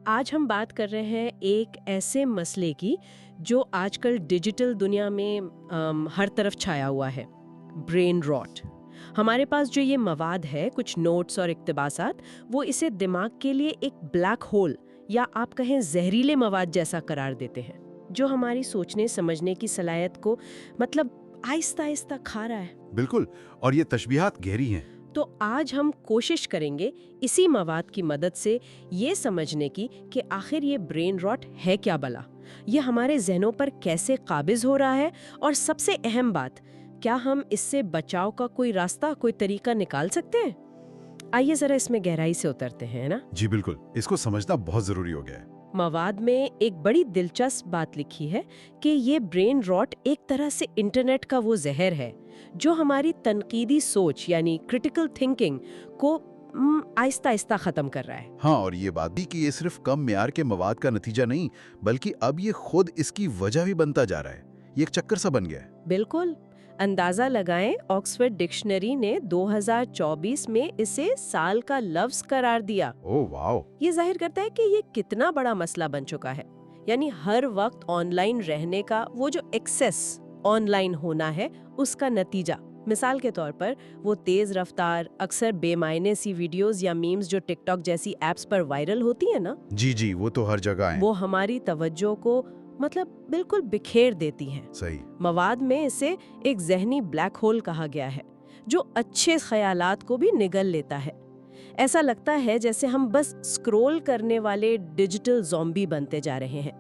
आज हम बात कर रहे हैं एक ऐसे मसले की जो आजकल डिजिटल दुनिया में हर तरफ छाया हुआ है, ब्रेन रॉट। हमारे पास जो ये मवाद है, कुछ नोट्स और इक्तबासात, वो इसे दिमाग के लिए एक ब्लैक होल या आप कहें जहरीले मवाद जैसा करार देते हैं, जो हमारी सोचने समझने की सलाहियत को मतलब आहिस्ता आहिस्ता खा रहा है। बिल्कुल, और ये तशबीहात गहरी हैं। तो आज हम कोशिश करेंगे इसी मवाद की मदद से ये समझने की कि आखिर ये ब्रेन रॉट है क्या भला, ये हमारे जहनों पर कैसे काबिज हो रहा है, और सबसे अहम बात, क्या हम इससे बचाव का कोई रास्ता, कोई तरीका निकाल सकते हैं। आइए जरा इसमें गहराई से उतरते हैं, है ना। जी बिल्कुल, इसको समझना बहुत जरूरी हो गया है। मवाद में एक बड़ी दिलचस्प बात लिखी है कि ये ब्रेन रॉट एक तरह से इंटरनेट का वो जहर है जो हमारी तनकीदी सोच यानी क्रिटिकल थिंकिंग को आहिस्ता आहिस्ता खत्म कर रहा है। हाँ, और ये बात भी कि ये सिर्फ कम म्यार के मवाद का नतीजा नहीं, बल्कि अब ये खुद इसकी वजह भी बनता जा रहा है। ये एक चक्कर सा बन गया है। बिल्कुल, अंदाजा लगाएं, ऑक्सफोर्ड डिक्शनरी ने 2024 में इसे साल का लफ्ज करार दिया। Oh wow! ये जाहिर करता है कि ये कितना बड़ा मसला बन चुका है। यानी हर वक्त ऑनलाइन रहने का वो जो एक्सेस ऑनलाइन होना है, उसका नतीजा। मिसाल के तौर पर वो तेज रफ्तार, अक्सर बेमायने सी वीडियोस या मीम्स जो टिकटॉक जैसी एप्स पर वायरल होती है ना, जी, वो तो हर जगह है। वो हमारी तवज्जो को मतलब बिल्कुल बिखेर देती हैं। सही। मवाद में इसे एक ज़हनी ब्लैक होल कहा गया है जो अच्छे ख्यालात को भी निगल लेता है। ऐसा लगता है जैसे हम बस स्क्रॉल करने वाले डिजिटल ज़ॉम्बी बनते जा रहे हैं।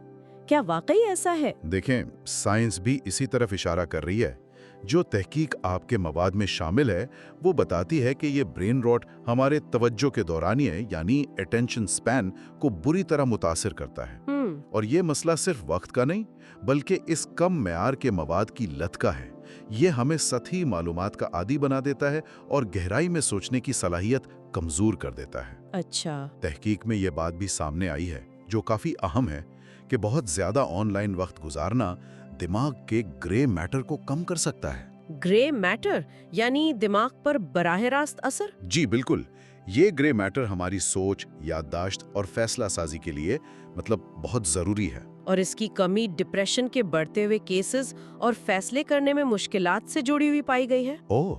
क्या वाकई ऐसा है? देखें, साइंस भी इसी तरफ इशारा कर रही है। जो तहकीक आपके मवाद में शामिल है, वो बताती है कि ये ब्रेन रॉट हमारे तवज्जो के दौरानिए यानी अटेंशन स्पैन को बुरी तरह मुतासिर करता है। और ये मसला सिर्फ वक्त का नहीं, बल्कि इस कम म्यार के मवाद की लत का है। ये हमें सतही मालूमात का आदी बना देता है और गहराई में सोचने की सलाहियत कमजोर कर देता है। अच्छा। तहकीक में ये बात भी सामने आई है, जो काफी अहम है, कि बहुत ज्यादा ऑनलाइन वक्त गुजारना दिमाग के ग्रे मैटर को कम कर सकता है। ग्रे मैटर यानी दिमाग पर बराह रास्त असर? जी बिल्कुल, ये ग्रे मैटर हमारी सोच, याददाश्त और फैसला साजी के लिए मतलब बहुत जरूरी है। और इसकी कमी डिप्रेशन के बढ़ते हुए केसेस और फैसले करने में मुश्किलात से जुड़ी हुई पाई गई है। ओह,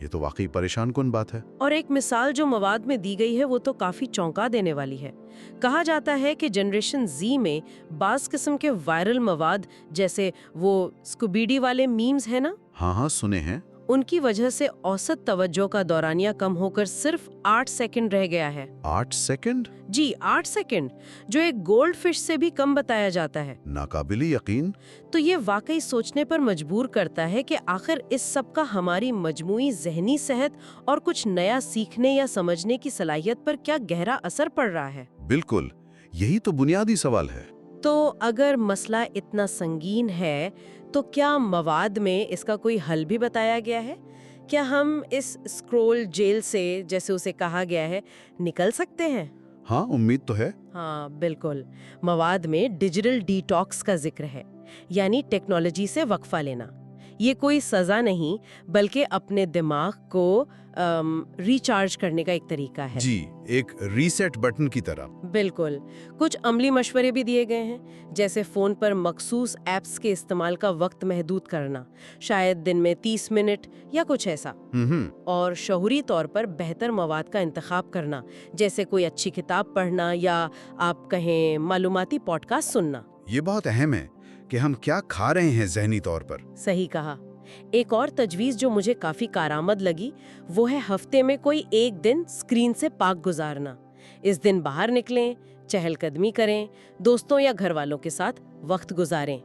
ये तो वाकई परेशान कुन बात है। और एक मिसाल जो मवाद में दी गई है वो तो काफी चौंका देने वाली है। कहा जाता है कि जनरेशन जी में बास किस्म के वायरल मवाद, जैसे वो स्कूबीडी वाले मीम्स है ना, हाँ, सुने हैं। उनकी वजह से औसत तवज्जो का दौरानिया कम होकर सिर्फ 8 सेकंड रह गया है। 8 सेकंड? जी 8 सेकंड, जो एक गोल्ड फिश से भी कम बताया जाता है। नाकाबिले यकीन। तो ये वाकई सोचने पर मजबूर करता है कि आखिर इस सब का हमारी मजमूई जहनी सेहत और कुछ नया सीखने या समझने की सलाहियत पर क्या गहरा असर पड़ रहा है। बिल्कुल, यही तो बुनियादी सवाल है। तो अगर मसला इतना संगीन है, तो क्या मवाद में इसका कोई हल भी बताया गया है? क्या हम इस स्क्रॉल जेल से, जैसे उसे कहा गया है, निकल सकते हैं? हाँ, उम्मीद तो है। हाँ बिल्कुल, मवाद में डिजिटल डिटॉक्स का जिक्र है, यानी टेक्नोलॉजी से वक्फा लेना। ये कोई सजा नहीं, बल्कि अपने दिमाग को रिचार्ज करने का एक तरीका है। जी, एक रीसेट बटन की तरह। बिल्कुल। कुछ अमली मशवरे भी दिए गए हैं, जैसे फोन पर मखसूस ऐप्स के इस्तेमाल का वक्त महदूद करना, शायद दिन में 30 मिनट या कुछ ऐसा। और शहुरी तौर पर बेहतर मवाद का इंतखाब करना, जैसे कोई अच्छी किताब पढ़ना या आप कहें मालूमाती पॉडकास्ट सुनना। ये बहुत अहम है कि हम क्या खा रहे हैं ज़हनी तौर पर। सही कहा। एक और तजवीज़ जो मुझे काफ़ी कारआमद लगी, वो है हफ्ते में कोई एक दिन स्क्रीन से पाक गुजारना। इस दिन बाहर निकलें, चहलकदमी करें, दोस्तों या घर वालों के साथ वक्त गुजारें।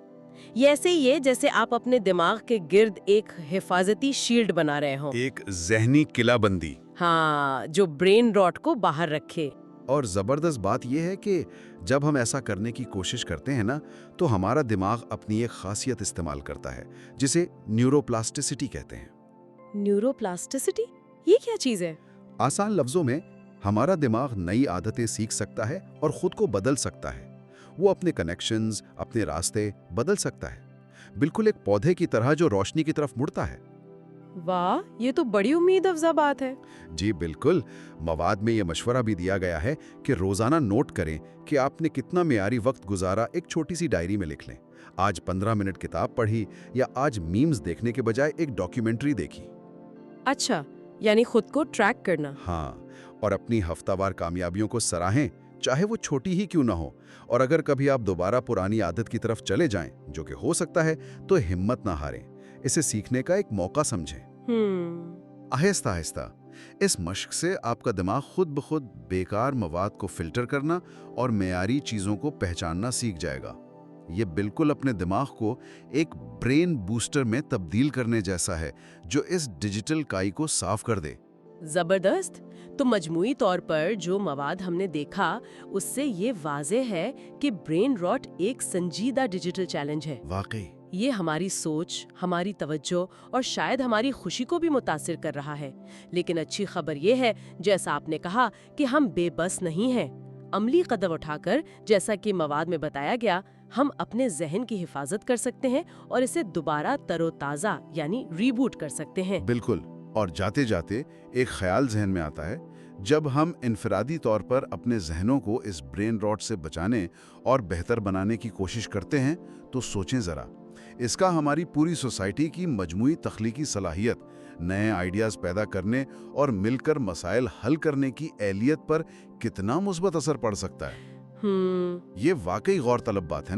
ये ऐसे ही है जैसे आप अपने दिमाग के गिर्द एक हिफाजती शील्ड बना रहे हों। एक ज़हनी किलाबंदी। हाँ, जो ब्रेन रॉट को बाहर रखे। और ज़बरदस्त बात यह है कि जब हम ऐसा करने की कोशिश करते हैं ना, तो हमारा दिमाग अपनी एक खासियत इस्तेमाल करता है, जिसे न्यूरोप्लास्टिसिटी कहते हैं। न्यूरोप्लास्टिसिटी? ये क्या चीज़ है? आसान लफ्जों में, हमारा दिमाग नई आदतें सीख सकता है और खुद को बदल सकता है। वो अपने कनेक्शंस, अपने रास्ते बदल सकता है, बिल्कुल एक पौधे की तरह जो रोशनी की तरफ मुड़ता है। واہ، یہ تو بڑی امید افزا بات ہے۔ جی بالکل، مواد میں یہ مشورہ بھی دیا گیا ہے کہ روزانہ نوٹ کریں کہ آپ نے کتنا معیاری وقت گزارا، ایک چھوٹی سی ڈائری میں لکھ لیں۔ آج 15 منٹ کتاب پڑھی یا آج میمز دیکھنے کے بجائے ایک ڈاکیومنٹری دیکھی۔ اچھا، یعنی خود کو ٹریک کرنا۔ ہاں، اور اپنی ہفتہ وار کامیابیوں کو سراہیں، چاہے وہ چھوٹی ہی کیوں نہ ہو، اور اگر کبھی آپ دوبارہ پرانی عادت کی طرف چلے جائیں، جو کہ ہو سکتا ہے، تو ہمت نہ ہاریں، اسے سیکھنے کا ایک موقع سمجھیں۔ آہستہ آہستہ اس مشق سے آپ کا دماغ خود بخود بیکار مواد کو فلٹر کرنا اور معیاری چیزوں کو پہچاننا سیکھ جائے گا۔ یہ بالکل اپنے دماغ کو ایک برین بوسٹر میں تبدیل کرنے جیسا ہے، جو اس ڈیجیٹل کائی کو صاف کر دے۔ زبردست۔ تو مجموعی طور پر جو مواد ہم نے دیکھا، اس سے یہ واضح ہے کہ برین راٹ ایک سنجیدہ ڈیجیٹل چیلنج ہے۔ واقعی یہ ہماری سوچ، ہماری توجہ اور شاید ہماری خوشی کو بھی متاثر کر رہا ہے۔ لیکن اچھی خبر یہ ہے، جیسا آپ نے کہا، کہ ہم بے بس نہیں ہیں۔ عملی قدم اٹھا کر، جیسا کہ مواد میں بتایا گیا، ہم اپنے ذہن کی حفاظت کر سکتے ہیں اور اسے دوبارہ تر و تازہ یعنی ریبوٹ کر سکتے ہیں۔ بالکل، اور جاتے جاتے ایک خیال ذہن میں آتا ہے، جب ہم انفرادی طور پر اپنے ذہنوں کو اس برین راٹ سے بچانے اور بہتر بنانے کی کوشش کرتے ہیں، تو سوچیں ذرا، اس کا ہماری پوری سوسائٹی کی مجموعی تخلیقی صلاحیت، نئے آئیڈیاز پیدا کرنے اور مل کر مسائل حل کرنے کی اہلیت پر کتنا مثبت اثر پڑ سکتا ہے۔ یہ واقعی غور طلب بات ہے۔